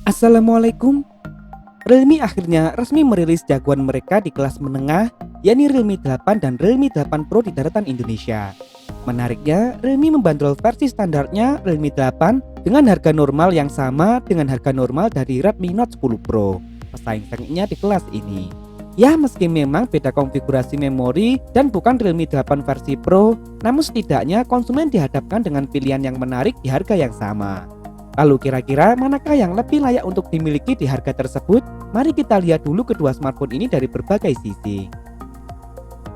Assalamualaikum. Realme akhirnya resmi merilis jagoan mereka di kelas menengah, yakni Realme 8 dan Realme 8 Pro di daratan Indonesia. Menariknya, Realme membandrol versi standarnya Realme 8 dengan harga normal yang sama dengan harga normal dari Redmi Note 10 Pro, pesaing sengitnya di kelas ini. Ya, meski memang beda konfigurasi memori dan bukan Realme 8 versi Pro, namun setidaknya konsumen dihadapkan dengan pilihan yang menarik di harga yang sama. Lalu kira-kira manakah yang lebih layak untuk dimiliki di harga tersebut? Mari kita lihat dulu kedua smartphone ini dari berbagai sisi.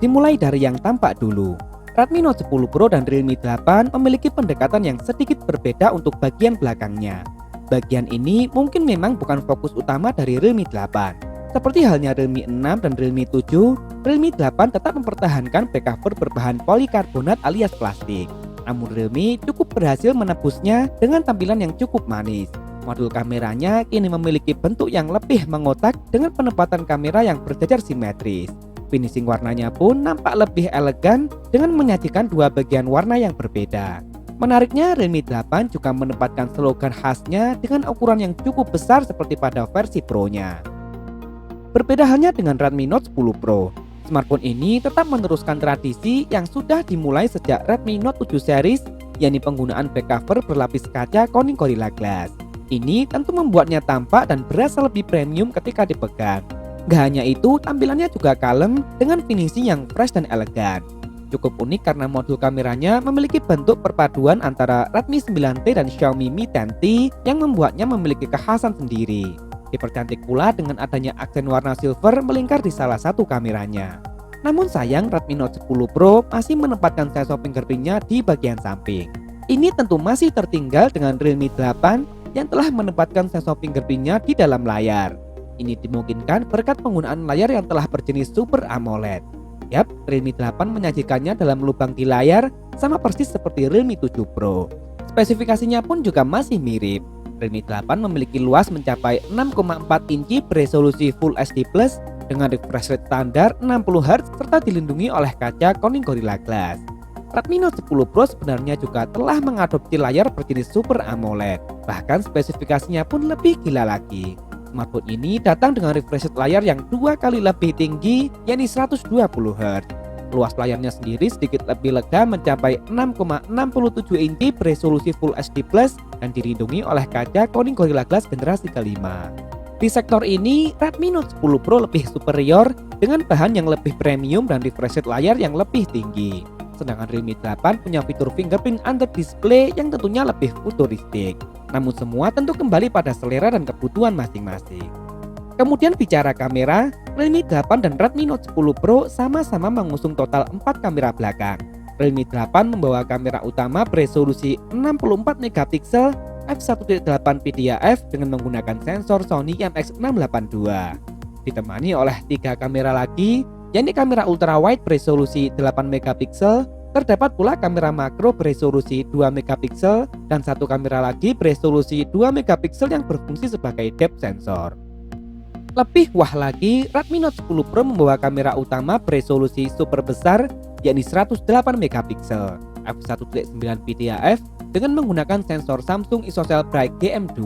Dimulai dari yang tampak dulu. Redmi Note 10 Pro dan Realme 8 memiliki pendekatan yang sedikit berbeda untuk bagian belakangnya. Bagian ini mungkin memang bukan fokus utama dari Realme 8. Seperti halnya Realme 6 dan Realme 7, Realme 8 tetap mempertahankan back cover berbahan polikarbonat alias plastik. Namun Realme cukup berhasil menebusnya dengan tampilan yang cukup manis. Modul kameranya kini memiliki bentuk yang lebih mengotak dengan penempatan kamera yang berjajar simetris. Finishing warnanya pun nampak lebih elegan dengan menyajikan dua bagian warna yang berbeda. Menariknya, Realme 8 juga menempatkan slogan khasnya dengan ukuran yang cukup besar seperti pada versi Pro-nya. Berbeda halnya dengan Redmi Note 10 Pro. Smartphone ini tetap meneruskan tradisi yang sudah dimulai sejak Redmi Note 7 series, yakni penggunaan back cover berlapis kaca Corning Gorilla Glass. Ini tentu membuatnya tampak dan berasa lebih premium ketika dipegang. Gak hanya itu, tampilannya juga kalem dengan finishing yang fresh dan elegan. Cukup unik karena modul kameranya memiliki bentuk perpaduan antara Redmi 9T dan Xiaomi Mi 10T yang membuatnya memiliki kekhasan sendiri. Dipercantik pula dengan adanya aksen warna silver melingkar di salah satu kameranya. Namun sayang, Redmi Note 10 Pro masih menempatkan sensor fingerprintnya di bagian samping. Ini tentu masih tertinggal dengan Realme 8 yang telah menempatkan sensor fingerprintnya di dalam layar. Ini dimungkinkan berkat penggunaan layar yang telah berjenis Super AMOLED. Yap, Realme 8 menyajikannya dalam lubang di layar sama persis seperti Realme 7 Pro. Spesifikasinya pun juga masih mirip. Realme 8 memiliki luas mencapai 6,4 inci beresolusi Full HD Plus dengan refresh rate standar 60Hz serta dilindungi oleh kaca Corning Gorilla Glass. Redmi Note 10 Pro sebenarnya juga telah mengadopsi layar berjenis Super AMOLED, bahkan spesifikasinya pun lebih gila lagi. Smartphone ini datang dengan refresh rate layar yang 2 kali lebih tinggi, yakni 120Hz. Luas layarnya sendiri sedikit lebih lega mencapai 6,67 inci beresolusi Full HD Plus dan dilindungi oleh kaca Corning Gorilla Glass generasi kelima. Di sektor ini, Redmi Note 10 Pro lebih superior dengan bahan yang lebih premium dan refresh rate layar yang lebih tinggi. Sedangkan Realme 8 punya fitur fingerprint under display yang tentunya lebih futuristik. Namun semua tentu kembali pada selera dan kebutuhan masing-masing. Kemudian bicara kamera, Realme 8 dan Redmi Note 10 Pro sama-sama mengusung total 4 kamera belakang. Realme 8 membawa kamera utama beresolusi 64 megapiksel f1.8 PDAF dengan menggunakan sensor Sony IMX682. Ditemani oleh 3 kamera lagi, yakni kamera ultrawide beresolusi 8 megapiksel, terdapat pula kamera makro beresolusi 2 megapiksel dan satu kamera lagi beresolusi 2 megapiksel yang berfungsi sebagai depth sensor. Lebih wah lagi, Redmi Note 10 Pro membawa kamera utama beresolusi super besar, yakni 108 megapiksel f1.9 PDAF dengan menggunakan sensor Samsung ISOCELL Bright GM2.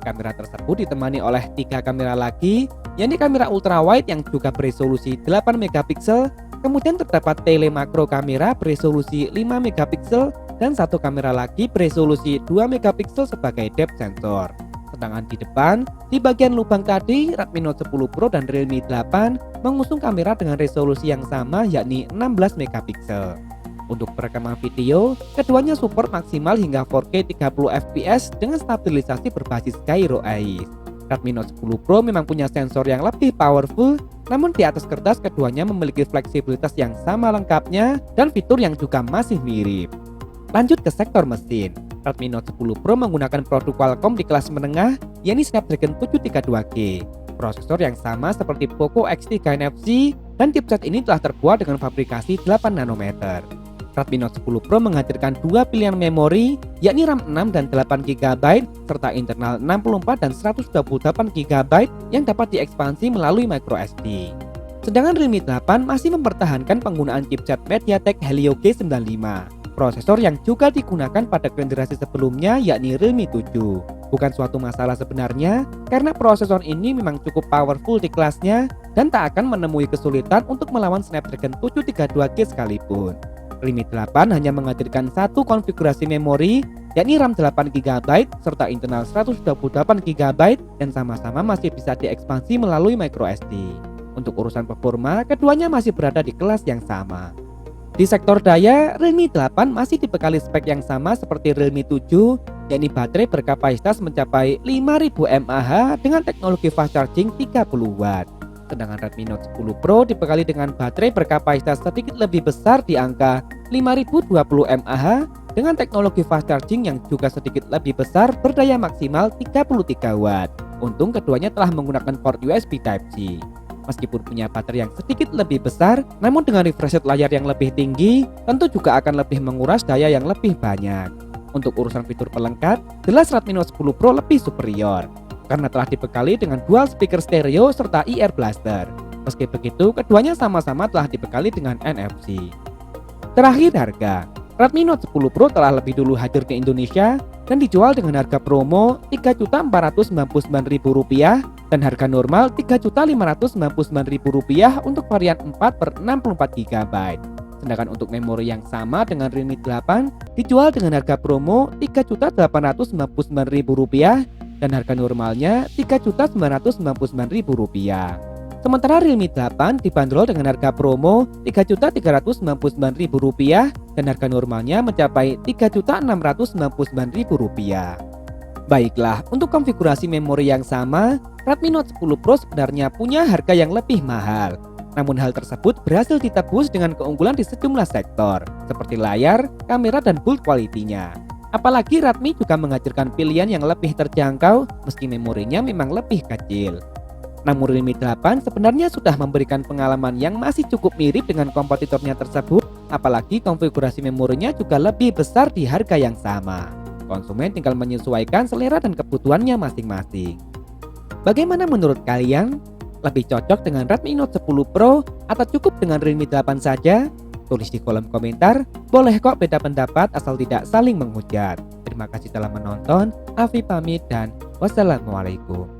Kamera tersebut ditemani oleh 3 kamera lagi, yakni kamera ultrawide yang juga beresolusi 8 megapiksel, kemudian terdapat tele makro kamera beresolusi 5 megapiksel dan satu kamera lagi beresolusi 2 megapiksel sebagai depth sensor. Sedangkan di depan, di bagian lubang tadi, Redmi Note 10 Pro dan Realme 8 mengusung kamera dengan resolusi yang sama yakni 16 megapiksel. Untuk perekaman video, keduanya support maksimal hingga 4K 30 fps dengan stabilisasi berbasis gyro eyes. Redmi Note 10 Pro memang punya sensor yang lebih powerful, namun di atas kertas keduanya memiliki fleksibilitas yang sama lengkapnya dan fitur yang juga masih mirip. Lanjut ke sektor mesin. Redmi Note 10 Pro menggunakan produk Qualcomm di kelas menengah, yakni Snapdragon 732G. Prosesor yang sama seperti Poco X3 NFC dan chipset ini telah terbuat dengan fabrikasi 8 nanometer. Redmi Note 10 Pro menghadirkan dua pilihan memori, yakni RAM 6 dan 8GB serta internal 64 dan 128GB yang dapat diekspansi melalui microSD. Sedangkan Realme 8 masih mempertahankan penggunaan chipset MediaTek Helio G95, prosesor yang juga digunakan pada generasi sebelumnya yakni Realme 7. Bukan suatu masalah sebenarnya, karena prosesor ini memang cukup powerful di kelasnya dan tak akan menemui kesulitan untuk melawan Snapdragon 732G sekalipun. Realme 8 hanya menghadirkan satu konfigurasi memori, yakni RAM 8GB serta internal 128GB dan sama-sama masih bisa diekspansi melalui microSD. Untuk urusan performa, keduanya masih berada di kelas yang sama. Di sektor daya, Realme 8 masih dibekali spek yang sama seperti Realme 7, yakni baterai berkapasitas mencapai 5000 mAh dengan teknologi fast charging 30W. Sedangkan Redmi Note 10 Pro dibekali dengan baterai berkapasitas sedikit lebih besar di angka 5020 mAh dengan teknologi fast charging yang juga sedikit lebih besar berdaya maksimal 33W. Untung keduanya telah menggunakan port USB Type-C. Meskipun punya baterai yang sedikit lebih besar, namun dengan refresh rate layar yang lebih tinggi, tentu juga akan lebih menguras daya yang lebih banyak. Untuk urusan fitur pelengkap, jelas Redmi Note 10 Pro lebih superior, karena telah dibekali dengan dual speaker stereo serta ear blaster. Meski begitu, keduanya sama-sama telah dibekali dengan NFC. Terakhir harga, Redmi Note 10 Pro telah lebih dulu hadir ke Indonesia dan dijual dengan harga promo Rp3.499.000 dan harga normal Rp3.599.000 untuk varian 4/64GB. Sedangkan untuk memori yang sama dengan Realme 8 dijual dengan harga promo Rp3.899.000 dan harga normalnya Rp3.999.000. Sementara Realme 8 dibanderol dengan harga promo Rp3.399.000 dan harga normalnya mencapai Rp3.699.000. Baiklah, untuk konfigurasi memori yang sama, Redmi Note 10 Pro sebenarnya punya harga yang lebih mahal. Namun hal tersebut berhasil ditebus dengan keunggulan di sejumlah sektor, seperti layar, kamera, dan build quality-nya. Apalagi Redmi juga menghadirkan pilihan yang lebih terjangkau meski memorinya memang lebih kecil. Namun Realme 8 sebenarnya sudah memberikan pengalaman yang masih cukup mirip dengan kompetitornya tersebut, apalagi konfigurasi memorinya juga lebih besar di harga yang sama. Konsumen tinggal menyesuaikan selera dan kebutuhannya masing-masing. Bagaimana menurut kalian? Lebih cocok dengan Redmi Note 10 Pro atau cukup dengan Realme 8 saja? Tulis di kolom komentar, boleh kok beda pendapat asal tidak saling menghujat. Terima kasih telah menonton, Afi pamit dan wassalamualaikum.